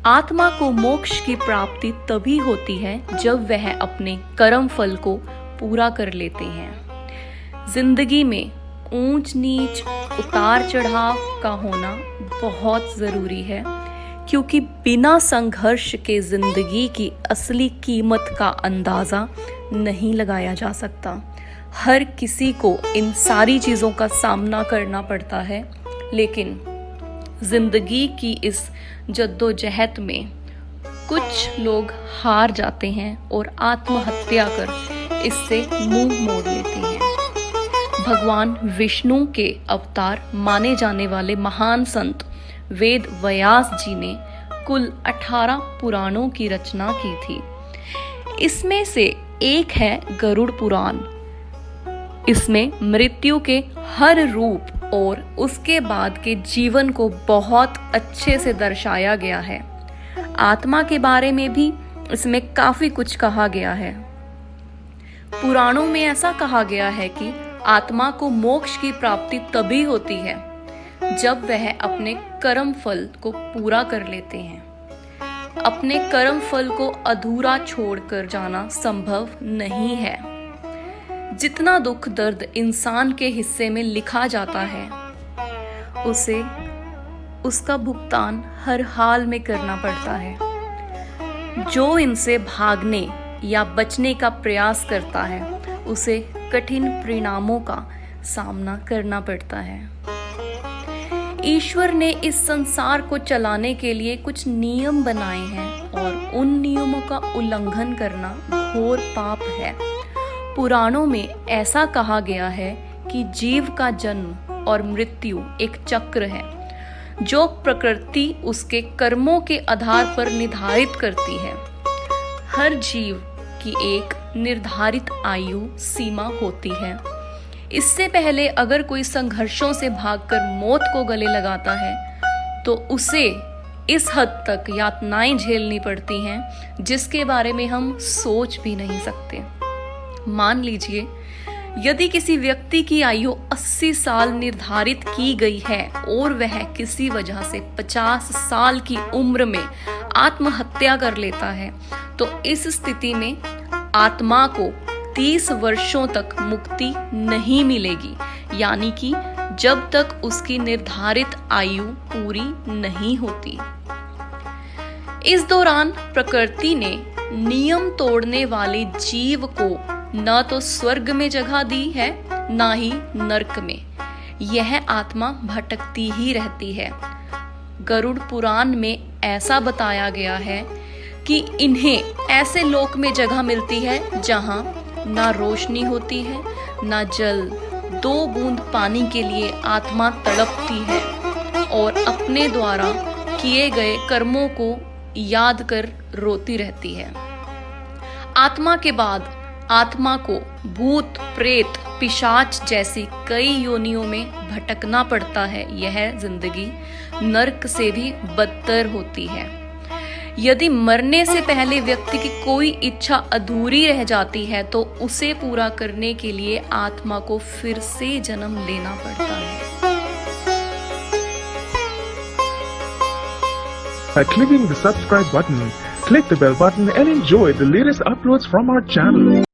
आत्मा को मोक्ष की प्राप्ति तभी होती है जब वह अपने कर्म फल को पूरा कर लेते हैं। जिंदगी में ऊंच नीच, उतार चढ़ाव का होना बहुत जरूरी है, क्योंकि बिना संघर्ष के जिंदगी की असली कीमत का अंदाजा नहीं लगाया जा सकता। हर किसी को इन सारी चीजों का सामना करना पड़ता है, लेकिन जिंदगी की इस जद्दोजहद में कुछ लोग हार जाते हैं और आत्महत्या कर इससे मुंह मोड़ लेते हैं। भगवान विष्णु के अवतार माने जाने वाले महान संत वेद व्यास जी ने कुल 18 पुराणों की रचना की थी। इसमें से एक है गरुड़ पुराण। इसमें मृत्यु के हर रूप और उसके बाद के जीवन को बहुत अच्छे से दर्शाया गया है। आत्मा के बारे में भी इसमें काफी कुछ कहा गया है। पुराणों में ऐसा कहा गया है कि आत्मा को मोक्ष की प्राप्ति तभी होती है जब वह अपने कर्म फल को पूरा कर लेते हैं। अपने कर्म फल को अधूरा छोड़कर जाना संभव नहीं है। जितना दुख दर्द इंसान के हिस्से में लिखा जाता है, उसे उसका भुगतान हर हाल में करना पड़ता है। जो इनसे भागने या बचने का प्रयास करता है, उसे कठिन परिणामों का सामना करना पड़ता है। ईश्वर ने इस संसार को चलाने के लिए कुछ नियम बनाए हैं और उन नियमों का उल्लंघन करना घोर पाप है। पुराणों में ऐसा कहा गया है कि जीव का जन्म और मृत्यु एक चक्र है जो प्रकृति उसके कर्मों के आधार पर निर्धारित करती है। हर जीव की एक निर्धारित आयु सीमा होती है। इससे पहले अगर कोई संघर्षों से भागकर मौत को गले लगाता है तो उसे इस हद तक यातनाएं झेलनी पड़ती हैं जिसके बारे में हम सोच भी नहीं सकते। मान लीजिए, यदि किसी व्यक्ति की आयु 80 साल निर्धारित की गई है और वह किसी वजह से 50 साल की उम्र में आत्महत्या कर लेता है, तो इस स्थिति में आत्मा को 30 वर्षों तक मुक्ति नहीं मिलेगी, यानी कि जब तक उसकी निर्धारित आयु पूरी नहीं होती। इस दौरान प्रकृति ने नियम तोड़ने वाले जीव को न तो स्वर्ग में जगह दी है, ना ही नरक में। यह आत्मा भटकती ही रहती है। गरुड़ पुराण में ऐसा बताया गया है कि इन्हें ऐसे लोक में जगह मिलती है जहां ना रोशनी होती है, ना जल। 2 बूंद पानी के लिए आत्मा तड़पती है और अपने द्वारा किए गए कर्मों को याद कर रोती रहती है। आत्मा के बाद आत्मा को भूत, प्रेत, पिशाच जैसी कई योनियों में भटकना पड़ता है। यह जिंदगी नरक से भी बदतर होती है। यदि मरने से पहले व्यक्ति की कोई इच्छा अधूरी रह जाती है तो उसे पूरा करने के लिए आत्मा को फिर से जन्म लेना पड़ता है। By clicking the subscribe button, click the bell button and enjoy the latest uploads from our channel.